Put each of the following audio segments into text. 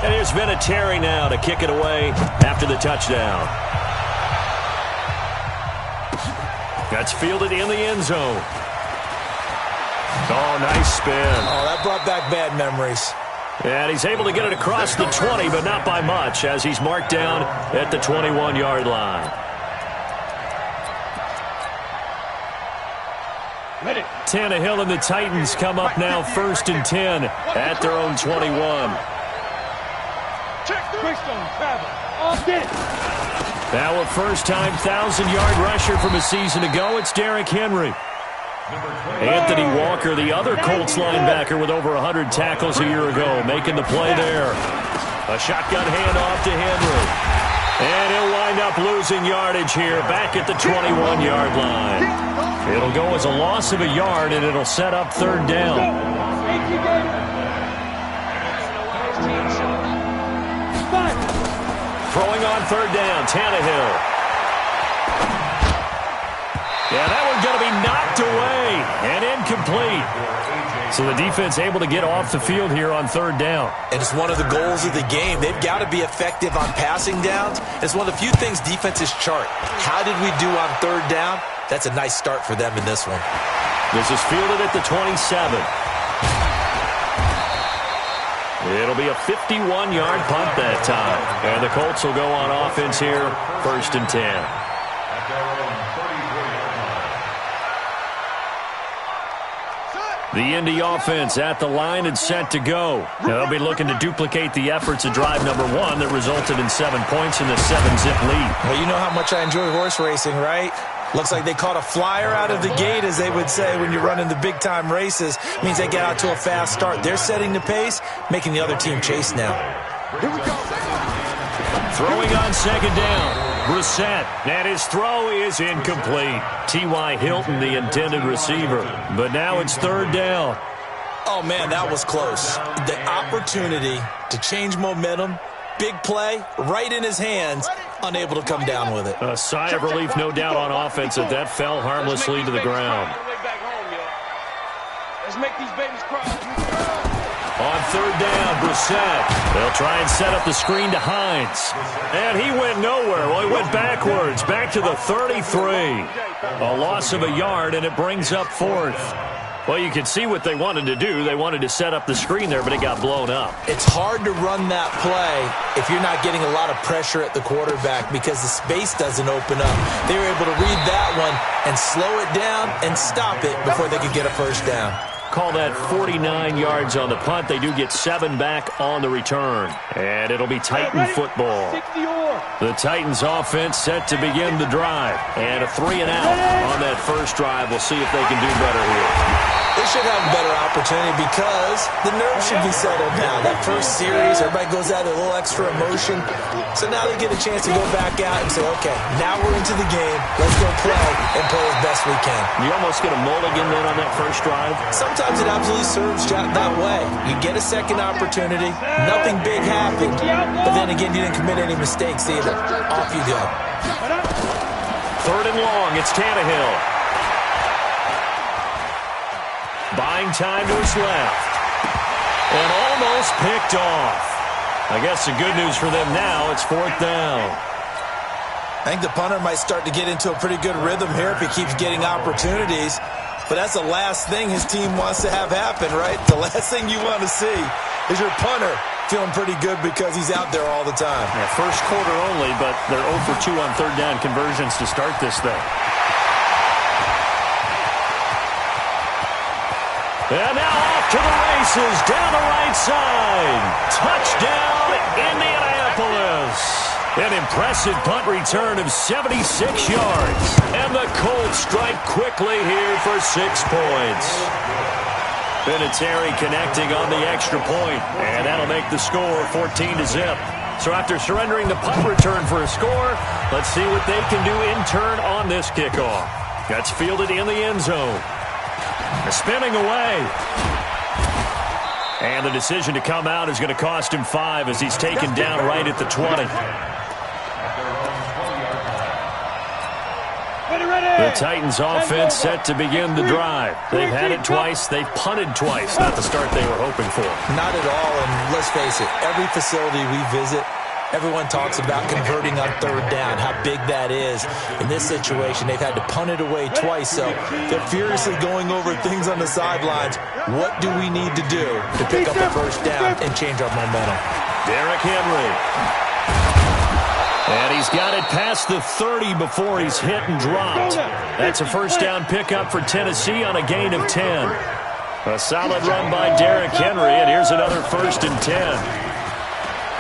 And here's Vinatieri now to kick it away after the touchdown. That's fielded in the end zone. Oh, nice spin. Oh, that brought back bad memories. And he's able to get it across the 20, but not by much, as he's marked down at the 21-yard line. Tannehill and the Titans come up now 1st and 10 at their own 21. Now a first-time 1,000-yard rusher from a season ago, it's Derrick Henry. Anthony Walker, the other Colts linebacker with over 100 tackles a year ago, making the play there. A shotgun handoff to Henry. And he'll wind up losing yardage here back at the 21-yard line. It'll go as a loss of a yard, and it'll set up 3rd down. Throwing on 3rd down, Tannehill. Yeah, that one's going to be knocked away and incomplete. So the defense able to get off the field here on 3rd down. And it's one of the goals of the game. They've got to be effective on passing downs. It's one of the few things defenses chart. How did we do on 3rd down? That's a nice start for them in this one. This is fielded at the 27. It'll be a 51-yard punt that time. And the Colts will go on offense here, 1st and 10. The Indy offense at the line and set to go. They'll be looking to duplicate the efforts of drive number 1 that resulted in 7 points in the 7-zip lead. Well, you know how much I enjoy horse racing, right? Looks like they caught a flyer out of the gate, as they would say when you're running the big-time races. Means they get out to a fast start. They're setting the pace, making the other team chase now. Here we go. Throwing on 2nd down. Brissett, and his throw is incomplete. T.Y. Hilton, the intended receiver. But now it's 3rd down. Oh, man, that was close. The opportunity to change momentum, big play, right in his hands, unable to come down with it. A sigh of relief, no doubt, on offense that fell harmlessly to the ground. Let's make these babies cry. On 3rd down, Brissett. They'll try and set up the screen to Hines. And he went nowhere. Well, he went backwards, back to the 33. A loss of a yard, and it brings up 4th. Well, you can see what they wanted to do. They wanted to set up the screen there, but it got blown up. It's hard to run that play if you're not getting a lot of pressure at the quarterback because the space doesn't open up. They were able to read that one and slow it down and stop it before they could get a 1st down. Call that 49 yards on the punt. They do get 7 back on the return. And it'll be Titan football. The Titans offense set to begin the drive. And a 3 and out on that first drive. We'll see if they can do better here. They should have a better opportunity because the nerves should be settled now. That first series, everybody goes out with a little extra emotion. So now they get a chance to go back out and say, okay, now we're into the game. Let's go play and play as best we can. You almost get a mulligan then on that first drive? Sometimes it absolutely serves that way. You get a second opportunity. Nothing big happened. But then again, you didn't commit any mistakes either. Off you go. 3rd and long. It's Tannehill. Buying time to his left. And almost picked off. I guess the good news for them now, it's 4th down. I think the punter might start to get into a pretty good rhythm here if he keeps getting opportunities. But that's the last thing his team wants to have happen, right? The last thing you want to see is your punter feeling pretty good because he's out there all the time. Yeah, first quarter only, but they're 0 for 2 on 3rd down conversions to start this thing. And now off to the races, down the right side. Touchdown, Indianapolis. An impressive punt return of 76 yards. And the Colts strike quickly here for 6 points. Vinatieri connecting on the extra point, and that'll make the score 14-0. So after surrendering the punt return for a score, let's see what they can do in turn on this kickoff. That's fielded in the end zone. Spinning away. And the decision to come out is going to cost him 5 as he's taken down right at the 20. The Titans offense set to begin the drive. They've had it twice. They've punted twice. Not the start they were hoping for. Not at all, and let's face it, every facility we visit, everyone talks about converting on third down, how big that is. In this situation, they've had to punt it away twice, so they're furiously going over things on the sidelines. What do we need to do to pick up a first down and change our momentum? Derrick Henry. And he's got it past the 30 before he's hit and dropped. That's a first down pickup for Tennessee on a gain of 10. A solid run by Derrick Henry, and here's another 1st and 10.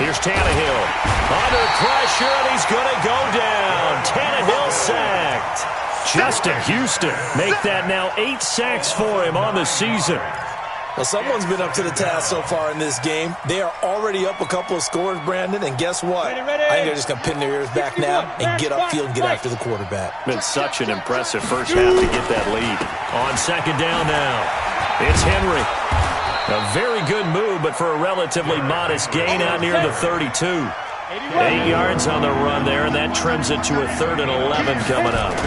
Here's Tannehill. Under pressure, and he's going to go down. Tannehill sacked. Justin Houston make that now 8 sacks for him on the season. Well, someone's been up to the task so far in this game. They are already up a couple of scores, Brandon, and guess what? I think they're just going to pin their ears back now and get upfield and get after the quarterback. Been such an impressive first half to get that lead. On second down now, it's Henry. A very good move, but for a relatively modest gain out near the 32. 8 yards on the run there, and that trims it to a 3rd and 11 coming up.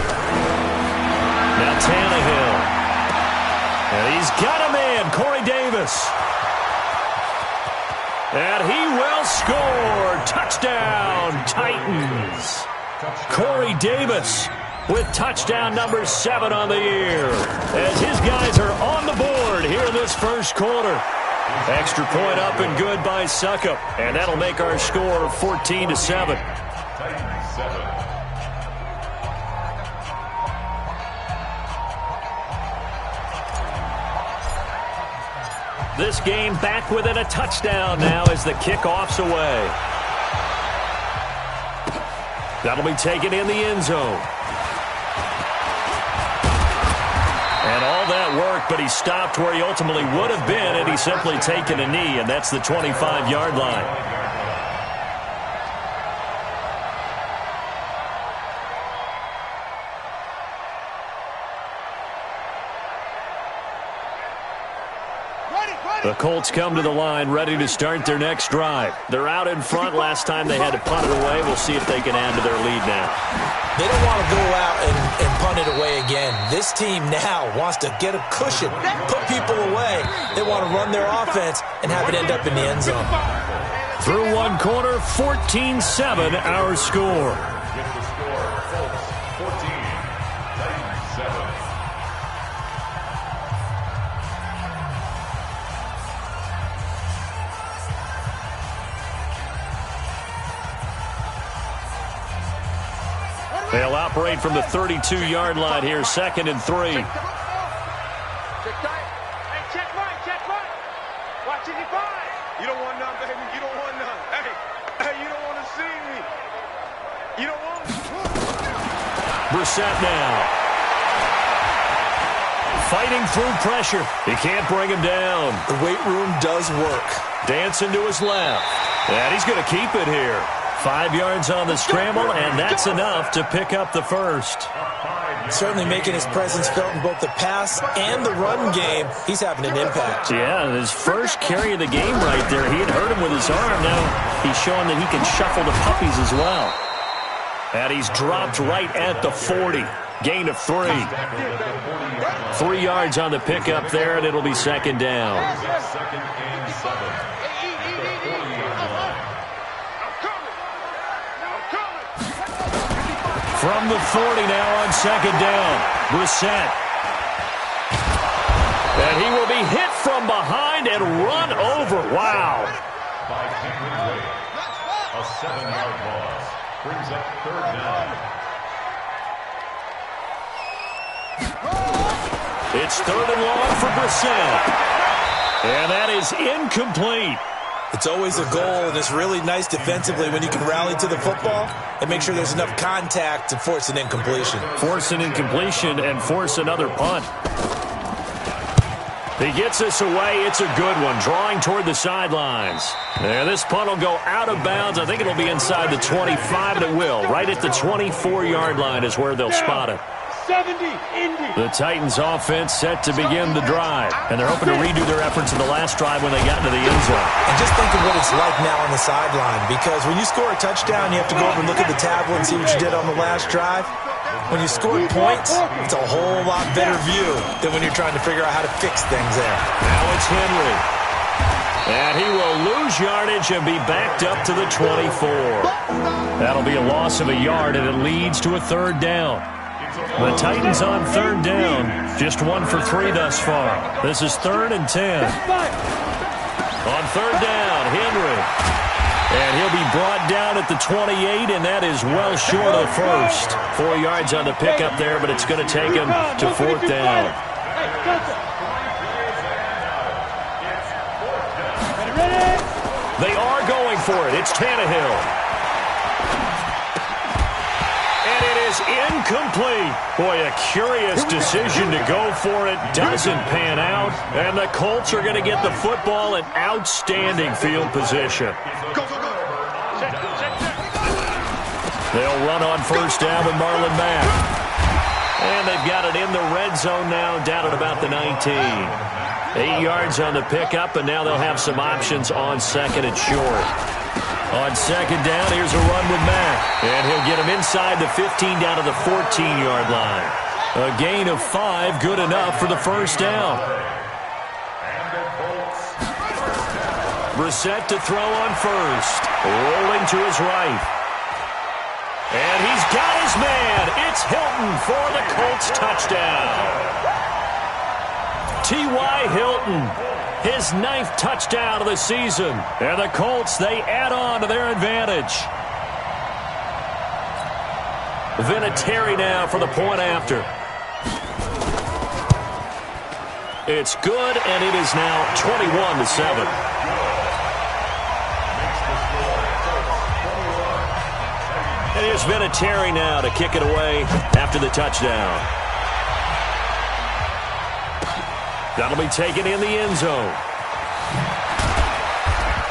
Now Tannehill. And he's got a man, Corey Davis. And he will score. Touchdown, Titans. Corey Davis with touchdown number 7 on the year. As his guys are on the board here in this first quarter. Extra point up and good by Suckup. And that'll make our score 14-7. This game back within a touchdown now as the kickoff's away. That'll be taken in the end zone. And all that work, but he stopped where he ultimately would have been had he simply taken a knee, and that's the 25-yard line. The Colts come to the line ready to start their next drive. They're out in front. Last time they had to punt it away. We'll see if they can add to their lead now. They don't want to go out and punt it away again. This team now wants to get a cushion, put people away. They want to run their offense and have it end up in the end zone. Through one quarter, 14-7 our score. They'll operate from the 32-yard line here, 2nd and 3. Check right. Hey, check right. Watch it, you don't want none, baby. You don't want none. Hey, you don't want to see me. You don't want Brissett now. Fighting through pressure. He can't bring him down. The weight room does work. Dancing to his left. And he's going to keep it here. 5 yards on the scramble, and that's enough to pick up the first. Certainly making his presence felt in both the pass and the run game. He's having an impact. Yeah, his first carry of the game right there. He had hurt him with his arm. Now he's showing that he can shuffle the puppies as well. And he's dropped right at the 40. Gain of 3. 3 yards on the pickup there, and it'll be 2nd down. From the 40 now on 2nd down. Brissett. And he will be hit from behind and run over. Wow. A 7-yard loss brings up 3rd down. It's 3rd and long for Brissett. And that is incomplete. It's always a goal, and it's really nice defensively when you can rally to the football and make sure there's enough contact to force an incompletion. Force an incompletion and force another punt. He gets this away. It's a good one, drawing toward the sidelines. And this punt will go out of bounds. I think it'll be inside the 25, and it will. Right at the 24-yard line is where they'll spot it. 70, Indy. The Titans offense set to begin the drive. And they're hoping to redo their efforts in the last drive when they got into the end zone. And just think of what it's like now on the sideline. Because when you score a touchdown, you have to go over and look at the tablet and see what you did on the last drive. When you score points, it's a whole lot better view than when you're trying to figure out how to fix things there. Now it's Henry. And he will lose yardage and be backed up to the 24. That'll be a loss of a yard, and it leads to a third down. The Titans on third down, just 1 for 3 thus far. This is 3rd and 10. On third down, Henry. And he'll be brought down at the 28, and that is well short of the first. 4 yards on the pickup there, but it's going to take him to 4th down. They are going for it. It's Tannehill. And it is incomplete. Boy, a curious decision to go for it. Doesn't pan out. And the Colts are going to get the football in outstanding field position. They'll run on first down with Marlon Mack. And they've got it in the red zone now, down at about the 19. 8 yards on the pickup, and now they'll have some options on second and short. On second down, here's a run with Mack. And he'll get him inside the 15 down to the 14-yard line. A gain of 5, good enough for the first down. Brissett to throw on first. Rolling to his right. And he's got his man. It's Hilton for the Colts touchdown. T.Y. Hilton, his 9th touchdown of the season. And the Colts, they add on to their advantage. Vinatieri now for the point after. It's good, and it is now 21-7. And here's Vinatieri now to kick it away after the touchdown. That'll be taken in the end zone.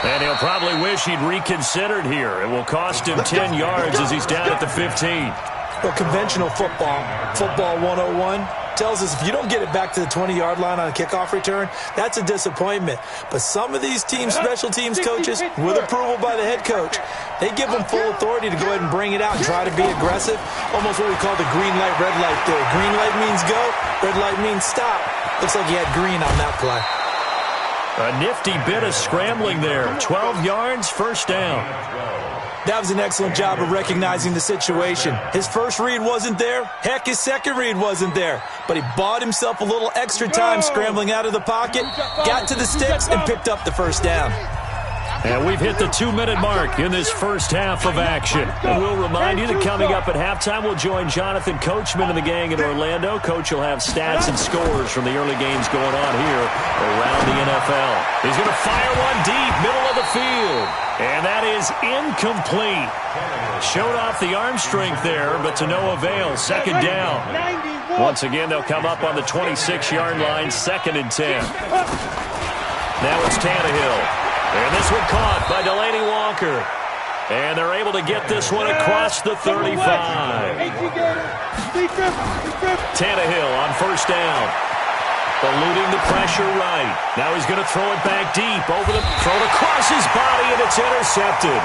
And he'll probably wish he'd reconsidered here. It will cost him 10 yards as he's down at the 15. Well, conventional football 101, tells us if you don't get it back to the 20-yard line on a kickoff return, that's a disappointment. But some of these teams, special teams coaches, with approval by the head coach, they give them full authority to go ahead and bring it out and try to be aggressive. Almost what we call the green light, red light theory. Green light means go, red light means stop. Looks like he had green on that play. A nifty bit of scrambling there. 12 yards, first down. That was an excellent job of recognizing the situation. His first read wasn't there. Heck, his second read wasn't there. But he bought himself a little extra time scrambling out of the pocket, got to the sticks, and picked up the first down. And we've hit the 2-minute mark in this first half of action. And we'll remind you that coming up at halftime, we'll join Jonathan Coachman and the gang in Orlando. Coach will have stats and scores from the early games going on here around the NFL. He's going to fire one deep, middle of the field. And that is incomplete. Showed off the arm strength there, but to no avail. Second down. Once again, they'll come up on the 26-yard line, 2nd and 10. Now it's Tannehill. And this one caught by Delaney Walker. And they're able to get this one across the 35. Tannehill on first down. Eluding the pressure right. Now he's going to throw it back deep. Over the throw it across his body, and it's intercepted.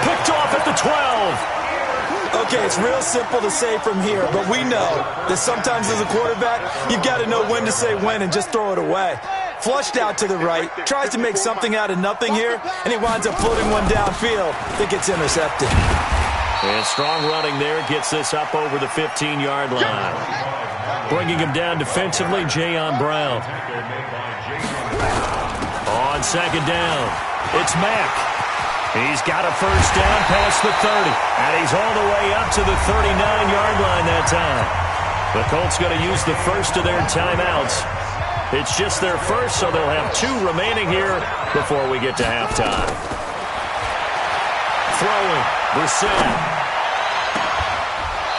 Picked off at the 12. Okay, it's real simple to say from here, but we know that sometimes as a quarterback, you've got to know when to say when and just throw it away. Flushed out to the right, tries to make something out of nothing here, and he winds up floating one downfield that gets intercepted. And strong running there gets this up over the 15-yard line. Bringing him down defensively, Jayon Brown. On second down, it's Mack. He's got a first down past the 30, and he's all the way up to the 39-yard line that time. The Colts going to use the first of their timeouts. It's just their first, so they'll have 2 remaining here before we get to halftime. Throwing, Brissett.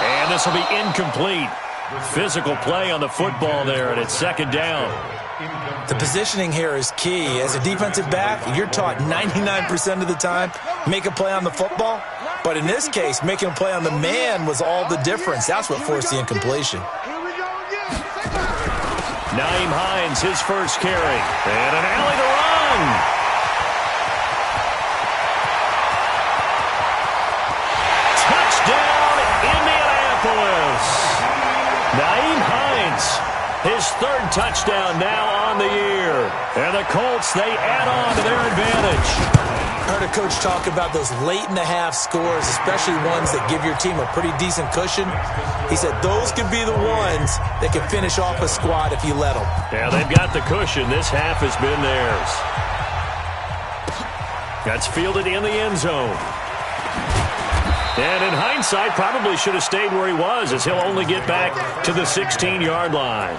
And this will be incomplete. Physical play on the football there, and it's second down. The positioning here is key. As a defensive back, you're taught 99% of the time, make a play on the football. But in this case, making a play on the man was all the difference. That's what forced the incompletion. Nyheim Hines, his first carry. And an alley to run. Touchdown, Indianapolis. His third touchdown now on the year. And the Colts, they add on to their advantage. I heard a coach talk about those late-in-the-half scores, especially ones that give your team a pretty decent cushion. He said those could be the ones that can finish off a squad if you let them. Yeah, they've got the cushion. This half has been theirs. That's fielded in the end zone. And in hindsight, probably should have stayed where he was, as he'll only get back to the 16-yard line.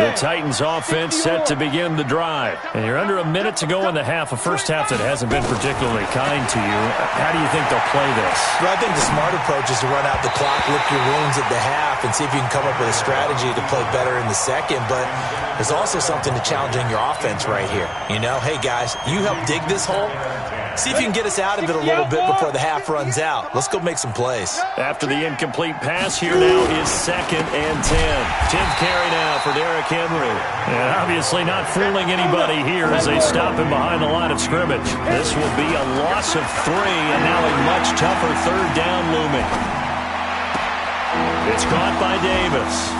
The Titans offense set to begin the drive. And you're under a minute to go in the half, a first half that hasn't been particularly kind to you. How do you think they'll play this? Well, I think the smart approach is to run out the clock, lick your wounds at the half, and see if you can come up with a strategy to play better in the second. But there's also something to challenging your offense right here. You know, hey, guys, you help dig this hole. See if you can get us out of it a little bit before the half runs out. Let's go make some plays. After the incomplete pass, here now is 2nd and 10. 10th carry now for Derrick Henry. And obviously not fooling anybody here as they stop him behind the line of scrimmage. This will be a loss of 3 and now a much tougher third down looming. It's caught by Davis.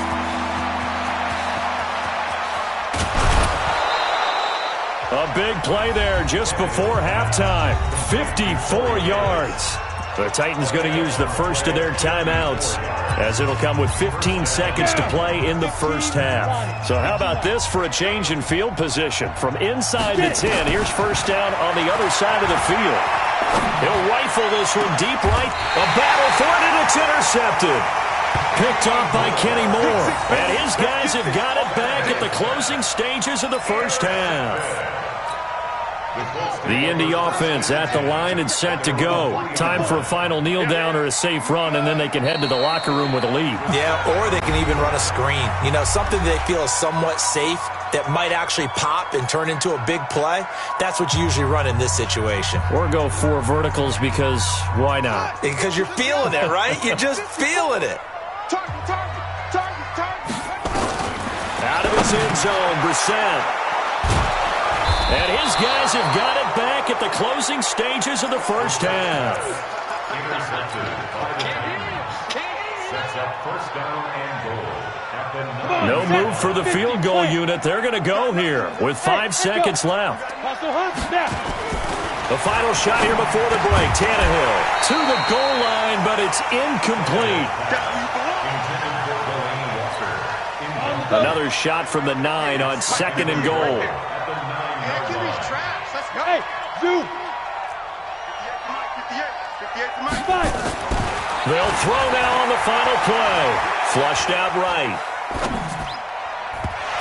A big play there just before halftime. 54 yards. The Titans going to use the first of their timeouts, as it'll come with 15 seconds to play in the first half. So how about this for a change in field position? From inside the 10, here's first down on the other side of the field. He'll rifle this one deep right. A battle for it, and it's intercepted. Picked off by Kenny Moore. And his guys have got it back at the closing stages of the first half. The Indy offense at the line and set to go. Time for a final kneel down or a safe run, and then they can head to the locker room with a lead. Yeah, or they can even run a screen. You know, something they feel is somewhat safe that might actually pop and turn into a big play. That's what you usually run in this situation. Or go 4 verticals because why not? Because you're feeling it, right? You're just feeling it. Out of his end zone, Brissett. And his guys have got it back at the closing stages of the first half. No move for the field goal unit. They're going to go here with 5 seconds left. The final shot here before the break. Tannehill to the goal line, but it's incomplete. Another shot from the 9 on 2nd and goal. They'll throw now on the final play. Flushed out right.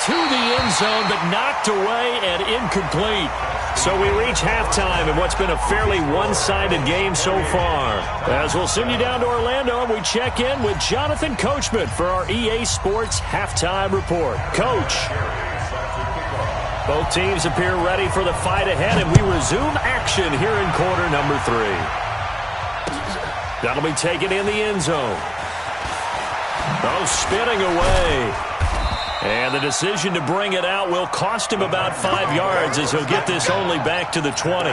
To the end zone, but knocked away and incomplete. So we reach halftime in what's been a fairly one-sided game so far. As we'll send you down to Orlando, we check in with Jonathan Coachman for our EA Sports Halftime Report. Coach. Both teams appear ready for the fight ahead, and we resume action here in quarter number 3. That'll be taken in the end zone. Oh, spinning away. And the decision to bring it out will cost him about 5 yards as he'll get this only back to the 20.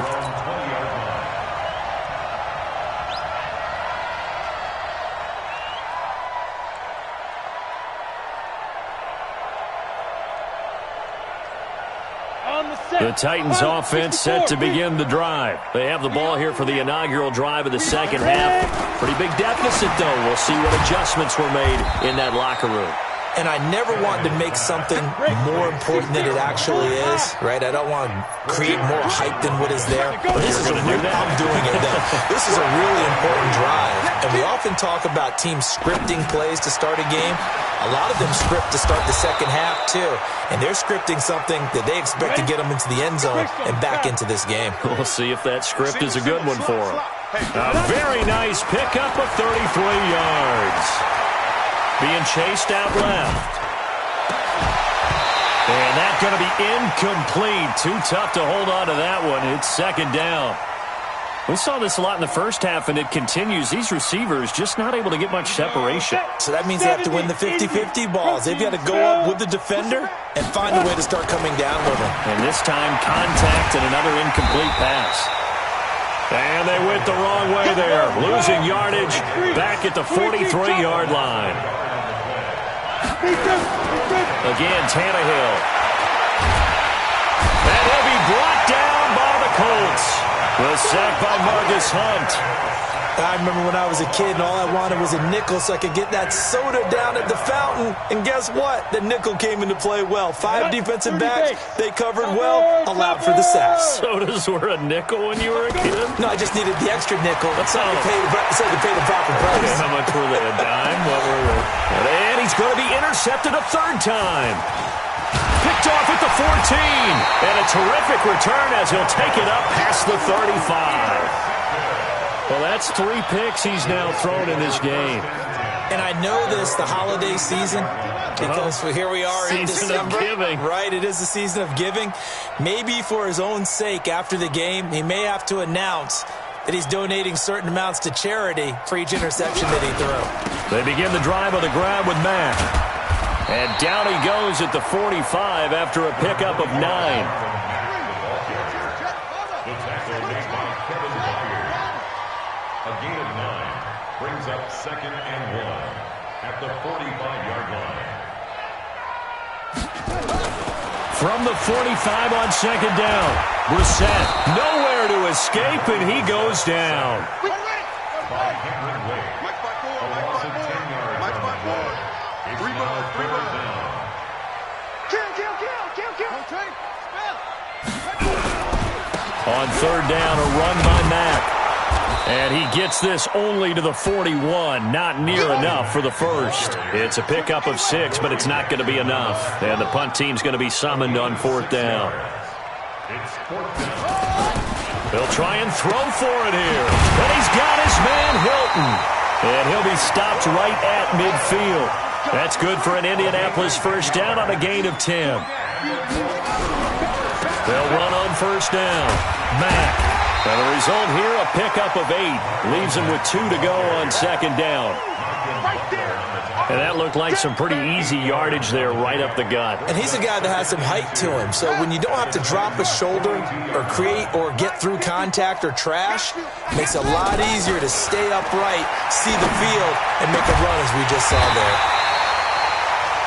The Titans offense set to begin the drive. They have the ball here for the inaugural drive of the second half. Pretty big deficit, though. We'll see what adjustments were made in that locker room. And I never want to make something more important than it actually is, right? I don't want to create more hype than what is there. But this is I'm doing it, though. This is a really important drive. And we often talk about teams scripting plays to start a game. A lot of them script to start the second half, too. And they're scripting something that they expect to get them into the end zone and back into this game. We'll see if that script is a good one for them. A very nice pickup of 33 yards. Being chased out left. And that's going to be incomplete. Too tough to hold on to that one. It's second down. We saw this a lot in the first half, and it continues. These receivers just not able to get much separation. So that means they have to win the 50-50 balls. They've got to go up with the defender and find a way to start coming down with them. And this time, contact and another incomplete pass. And they went the wrong way there, losing yardage back at the 43-yard line. Again, Tannehill. And he'll be brought down by the Colts. The sack by Marcus Hunt. I remember when I was a kid and all I wanted was a nickel so I could get that soda down at the fountain. And guess what? The nickel came into play well. 5 defensive backs, they covered well, allowed for the sacks. Sodas were a nickel when you were a kid? No, I just needed the extra nickel so I could pay the proper price. How much were they, a dime? What were they? And he's going to be intercepted a third time. Picked off at the 14. And a terrific return as he'll take it up past the 35. Well, that's 3 picks he's now thrown in this game. And I know this, the holiday season, because here we are in December. Of giving. Right, it is the season of giving. Maybe for his own sake after the game, he may have to announce that he's donating certain amounts to charity for each interception that he threw. They begin the drive on the grab with Mack. And down he goes at the 45 after a pickup of 9. A gain of 9 brings up 2nd and 1 at the 45-yard line. From the 45 on 2nd down, Brissett nowhere to escape, and he goes down. By Henry Wade. A loss of 10 yards on the play. It's now 3rd down. On 3rd down, a run by Mack. And he gets this only to the 41, not near enough for the first. It's a pickup of 6, but it's not going to be enough. And the punt team's going to be summoned on 4th down. It's 4th down. They'll try and throw for it here. And he's got his man Hilton. And he'll be stopped right at midfield. That's good for an Indianapolis first down on a gain of 10. They'll run on 1st down. Mack. And the result here, a pickup of 8. Leaves him with 2 to go on 2nd down. And that looked like some pretty easy yardage there right up the gut. And he's a guy that has some height to him. So when you don't have to drop a shoulder or create or get through contact or trash, it makes it a lot easier to stay upright, see the field, and make a run as we just saw there.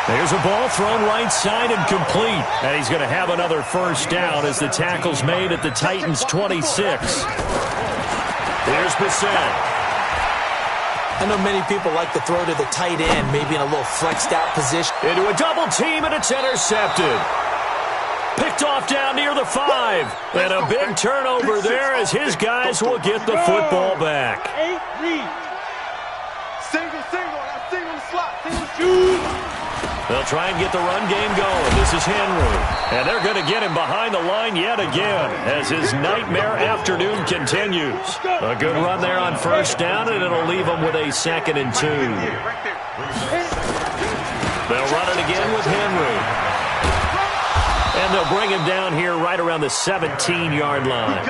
There's a ball thrown right side and complete. And he's going to have another first down as the tackle's made at the Titans' 26. Here's Brissett. I know many people like to throw to the tight end, maybe in a little flexed out position. Into a double team, and it's intercepted. Picked off down near the 5. And a big turnover there as his guys will get the football back. Single, single slot, single shoot. They'll try and get the run game going. This is Henry. And they're going to get him behind the line yet again as his nightmare afternoon continues. A good run there on 1st down, and it'll leave him with a 2nd and 2. They'll run it again with Henry. And they'll bring him down here right around the 17-yard line.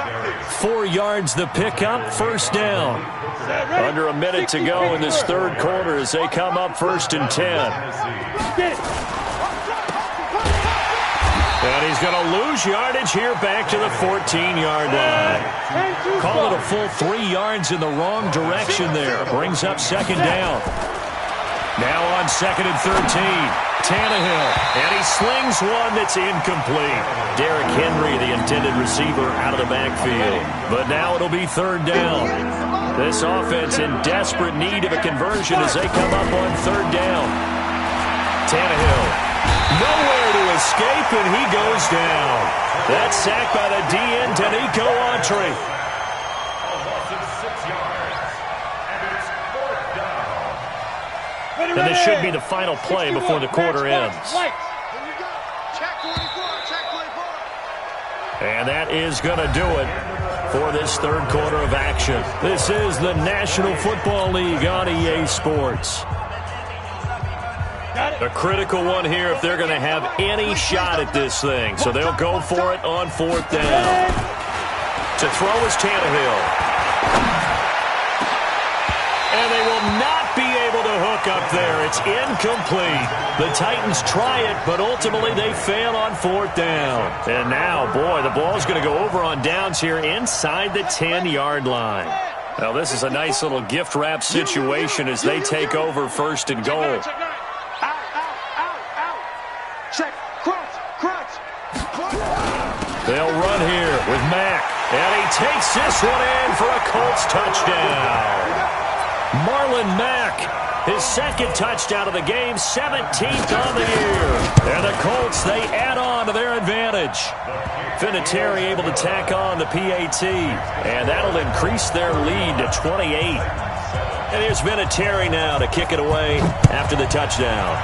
4 yards the pickup, 1st down. Under a minute to go in this 3rd quarter as they come up 1st and 10. And he's going to lose yardage here back to the 14-yard line. Call it a full 3 yards in the wrong direction there. Brings up 2nd down. Now on 2nd and 13. Tannehill, and he slings one that's incomplete. Derrick Henry, the intended receiver, out of the backfield. But now it'll be 3rd down. This offense in desperate need of a conversion as they come up on 3rd down. Tannehill, nowhere to escape, and he goes down. That's sacked by the DN, Danico Autry. And this should be the final play before the quarter ends. And that is going to do it for this 3rd quarter of action. This is the National Football League on EA Sports. A critical one here if they're going to have any shot at this thing. So they'll go for it on 4th down. To throw is Tannehill. And they will not be able to hook look up there. It's incomplete. The Titans try it, but ultimately they fail on 4th down. And now, boy, the ball's going to go over on downs here inside the 10-yard line. Now, this is a nice little gift wrap situation as they take over 1st and goal. Check, crunch. They'll run here with Mack. And he takes this one in for a Colts touchdown. Marlon Mack, his 2nd touchdown of the game, 17th on the year. And the Colts, they add on to their advantage. Vinatieri able to tack on the PAT, and that'll increase their lead to 28. And here's Vinatieri now to kick it away after the touchdown.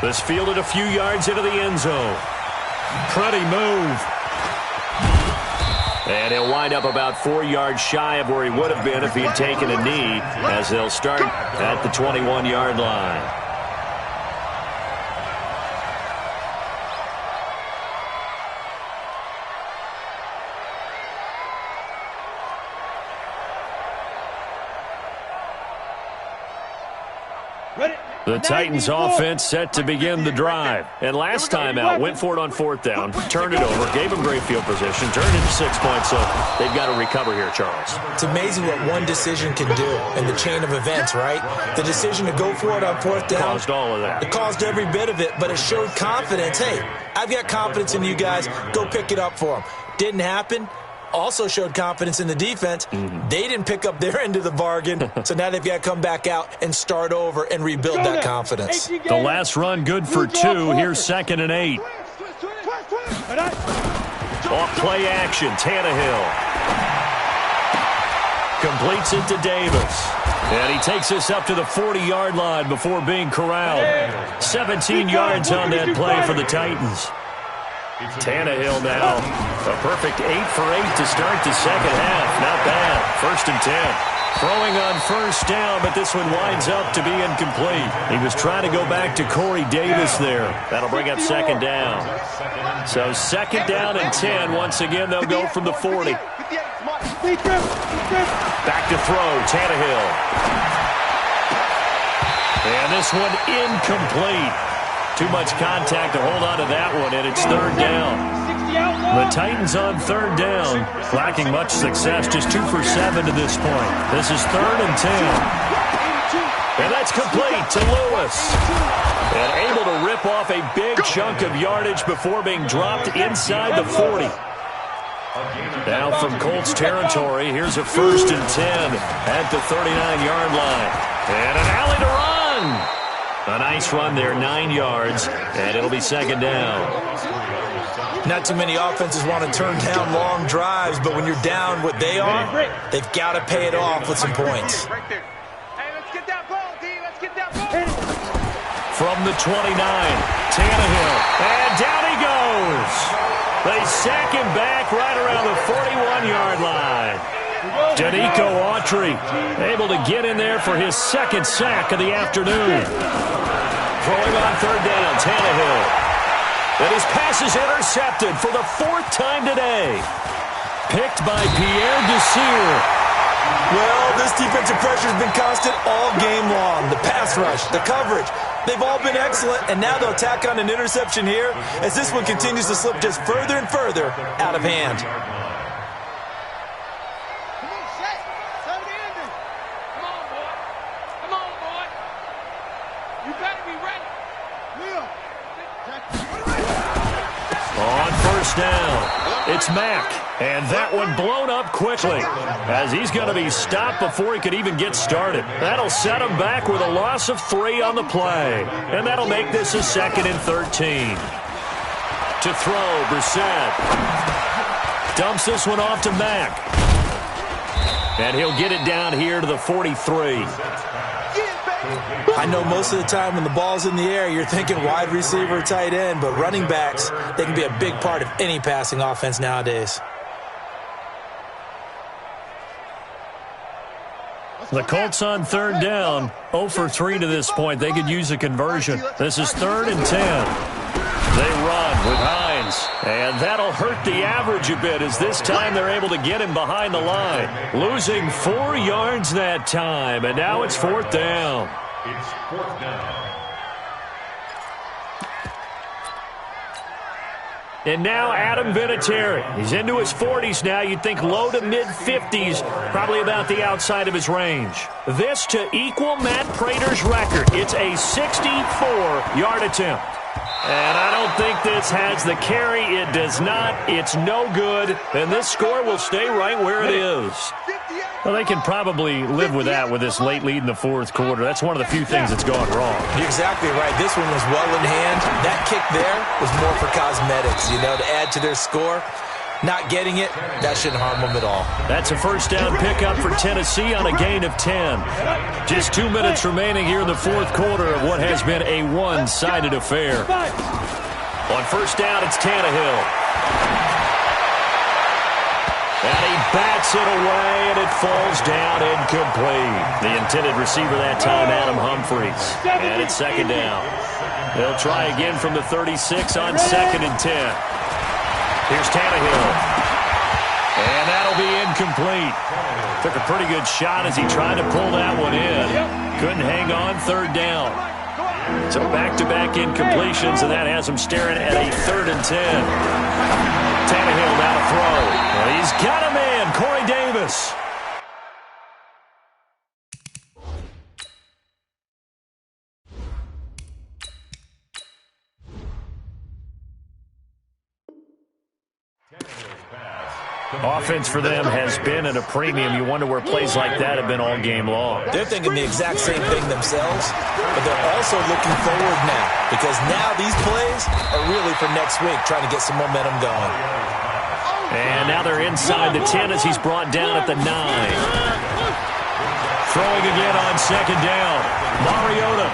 This fielded a few yards into the end zone. Pretty move. And he'll wind up about 4 yards shy of where he would have been if he'd taken a knee, as they'll start at the 21-yard line. The Titans offense set to begin the drive. And last time out, went for it on 4th down, turned it over, gave them great field position, turned it to 6 points, so they've got to recover here, Charles. It's amazing what one decision can do in the chain of events, right? The decision to go for it on 4th down. Caused all of that. It caused every bit of it, but it showed confidence. Hey, I've got confidence in you guys. Go pick it up for them. Didn't happen. Also showed confidence in the defense. They didn't pick up their end of the bargain, so now they've got to come back out and start over and rebuild that confidence. The last run good for 2. Here's 2nd and 8. Off play action, Tannehill. Completes it to Davis. And he takes us up to the 40-yard line before being corralled. 17 yards on that play for the Titans. Tannehill now, a perfect 8 for 8 to start the second half. Not bad. 1st and 10. Throwing on 1st down, but this one winds up to be incomplete. He was trying to go back to Corey Davis there. That'll bring up 2nd down. So 2nd down and 10. Once again, they'll go from the 40. Back to throw, Tannehill. And this one incomplete. Too much contact to hold on to that one, and it's 3rd down. The Titans on 3rd down, lacking much success, just 2 for 7 to this point. This is 3rd and 10. And that's complete to Lewis. And able to rip off a big chunk of yardage before being dropped inside the 40. Now from Colts territory, here's a 1st and 10 at the 39-yard line. And an alley to run. A nice run there, 9 yards, and it'll be 2nd down. Not too many offenses want to turn down long drives, but when you're down what they are, they've got to pay it off with some points. Hey, let's get that ball, D. Let's get that ball. From the 29, Tannehill, and down he goes. They sack him back right around the 41-yard line. Danico Autry able to get in there for his 2nd sack of the afternoon. Throwing on 3rd down, Tannehill. And his pass is intercepted for the 4th time today. Picked by Pierre Desir. Well, this defensive pressure has been constant all game long. The pass rush, the coverage, they've all been excellent, and now they'll tack on an interception here as this one continues to slip just further and further out of hand. On 1st down, it's Mack, and that one blown up quickly as he's going to be stopped before he could even get started. That'll set him back with a loss of 3 on the play, and that'll make this a 2nd and 13. To throw, Brissett dumps this one off to Mack, and he'll get it down here to the 43. I know most of the time when the ball's in the air, you're thinking wide receiver, tight end, but running backs, they can be a big part of any passing offense nowadays. The Colts on 3rd down, 0 for 3 to this point. They could use a conversion. This is 3rd and 10. They run with Hines. yards. And that'll hurt the average a bit as this time they're able to get him behind the line. Losing 4 yards that time, and now it's 4th down. It's 4th down. And now Adam Vinatieri. He's into his 40s now. You'd think low to mid-50s, probably about the outside of his range. This to equal Matt Prater's record. It's a 64-yard attempt. And I don't think this has the carry. It does not. It's no good. And this score will stay right where it is. Well, they can probably live with that with this late lead in the 4th quarter. That's one of the few things that's gone wrong. You're exactly right. This one was well in hand. That kick there was more for cosmetics, you know, to add to their score. Not getting it, that shouldn't harm them at all. That's a first down pickup for Tennessee on a gain of 10. Just 2 minutes remaining here in the 4th quarter of what has been a one-sided affair. On first down, it's Tannehill. And he bats it away, and it falls down incomplete. The intended receiver that time, Adam Humphries. And it's 2nd down. They'll try again from the 36 on 2nd and 10. Here's Tannehill. And that'll be incomplete. Took a pretty good shot as he tried to pull that one in. Couldn't hang on, 3rd down. So back-to-back incompletions, and that has him staring at a 3rd and 10. Tannehill now to throw. Well, he's got a man, Corey Davis. Offense for them has been at a premium. You wonder where plays like that have been all game long. They're thinking the exact same thing themselves, but they're also looking forward now because now these plays are really for next week, trying to get some momentum going. And now they're inside the 10 as he's brought down at the 9. Throwing again on 2nd down. Mariota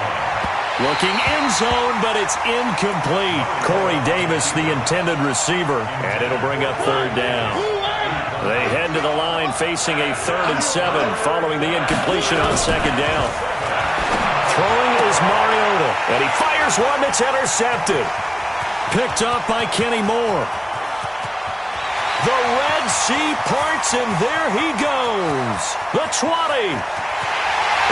looking end zone, but it's incomplete. Corey Davis, the intended receiver, and it'll bring up 3rd down. They head to the line facing a 3rd and 7 following the incompletion on 2nd down. Throwing is Mariota, and he fires one that's intercepted. Picked up by Kenny Moore. The Red Sea parts, and there he goes. The 20.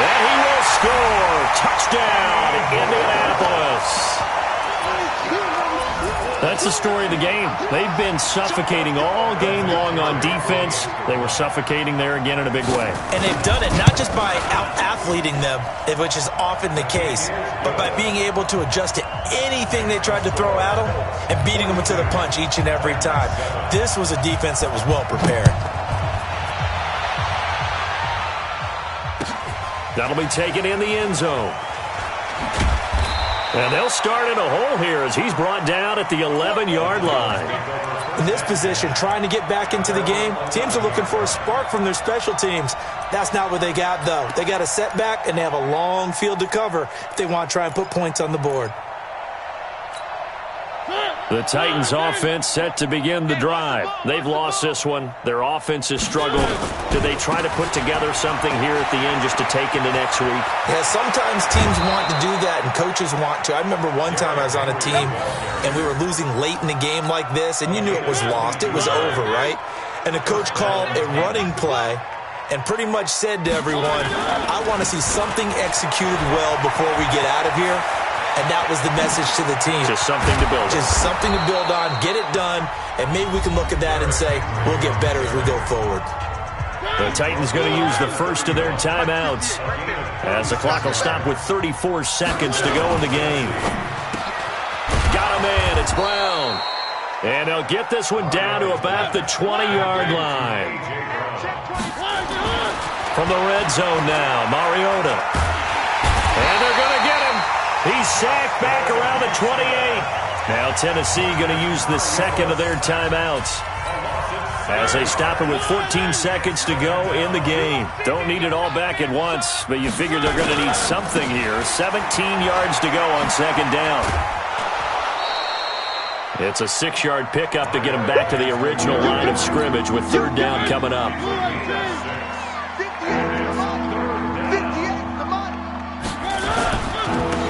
And he will score. Touchdown, Indianapolis. That's the story of the game. They've been suffocating all game long on defense. They were suffocating there again in a big way. And they've done it not just by out-athleting them, which is often the case, but by being able to adjust to anything they tried to throw at them and beating them to the punch each and every time. This was a defense that was well prepared. That'll be taken in the end zone. And they'll start in a hole here as he's brought down at the 11-yard line. In this position, trying to get back into the game, teams are looking for a spark from their special teams. That's not what they got, though. They got a setback, and they have a long field to cover if they want to try and put points on the board. The Titans offense set to begin the drive. They've lost this one. Their offense has struggled. Do they try to put together something here at the end just to take into next week? Yeah, sometimes teams want to do that and coaches want to. I remember one time I was on a team and we were losing late in the game like this, and you knew it was lost. It was over, right? And the coach called a running play and pretty much said to everyone, I want to see something executed well before we get out of here. And that was the message to the team. Just something to build on. Just something to build on, get it done, and maybe we can look at that and say, we'll get better as we go forward. The Titans going to use the first of their timeouts as the clock will stop with 34 seconds to go in the game. Got a man, it's Brown. And they'll get this one down to about the 20-yard line. From the red zone now, Mariota. And they're going to get him. He's sacked back around the 28. Now Tennessee going to use the second of their timeouts as they stop it with 14 seconds to go in the game. Don't need it all back at once, but you figure they're going to need something here. 17 yards to go on 2nd down. It's a 6-yard pickup to get them back to the original line of scrimmage with 3rd down coming up.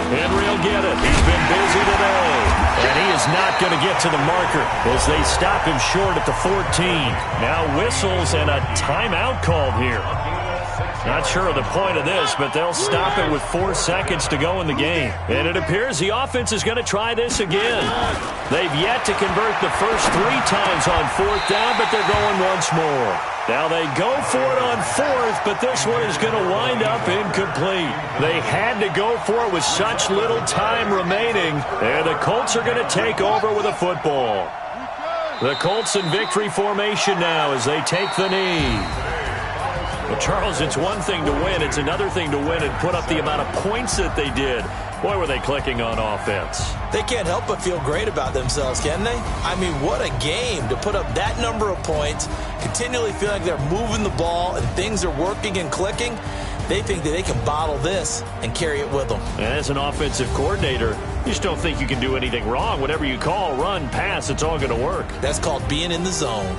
Henry will get it. He's been busy today. And he is not going to get to the marker as they stop him short at the 14. Now whistles and a timeout called here. Not sure of the point of this, but they'll stop it with 4 seconds to go in the game. And it appears the offense is going to try this again. They've yet to convert the first 3 times on 4th down, but they're going once more. Now they go for it on 4th, but this one is going to wind up incomplete. They had to go for it with such little time remaining, and the Colts are going to take over with a football. The Colts in victory formation now as they take the knee. Well, Charles, it's one thing to win. It's another thing to win and put up the amount of points that they did. Boy, were they clicking on offense. They can't help but feel great about themselves, can they? I mean, what a game to put up that number of points, continually feel like they're moving the ball and things are working and clicking. They think that they can bottle this and carry it with them. And as an offensive coordinator, you just don't think you can do anything wrong. Whatever you call, run, pass, it's all going to work. That's called being in the zone.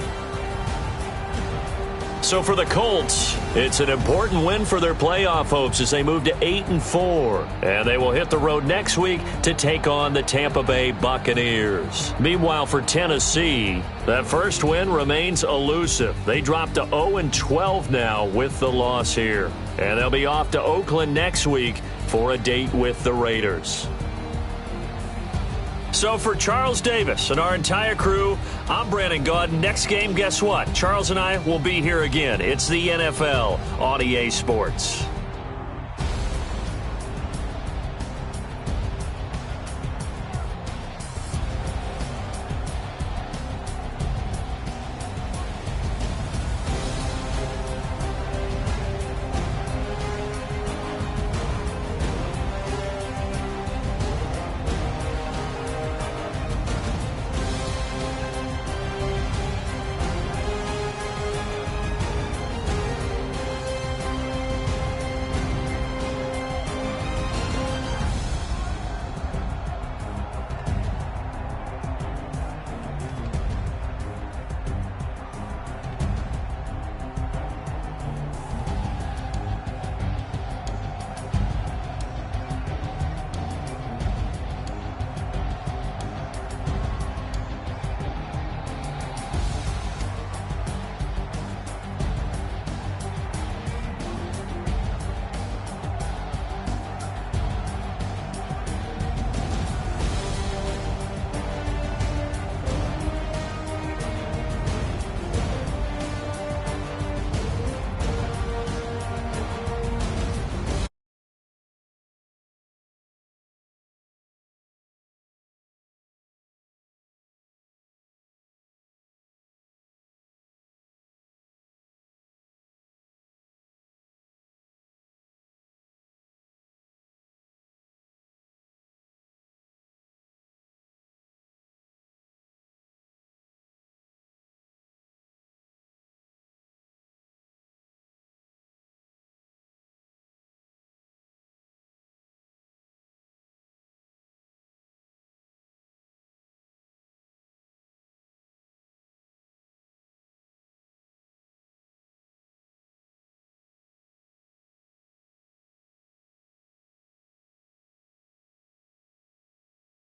So for the Colts, it's an important win for their playoff hopes as they move to 8-4. And they will hit the road next week to take on the Tampa Bay Buccaneers. Meanwhile, for Tennessee, that first win remains elusive. They dropped to 0-12 now with the loss here. And they'll be off to Oakland next week for a date with the Raiders. So for Charles Davis and our entire crew, I'm Brandon Gaudin. Next game, guess what? Charles and I will be here again. It's the NFL on EA Sports.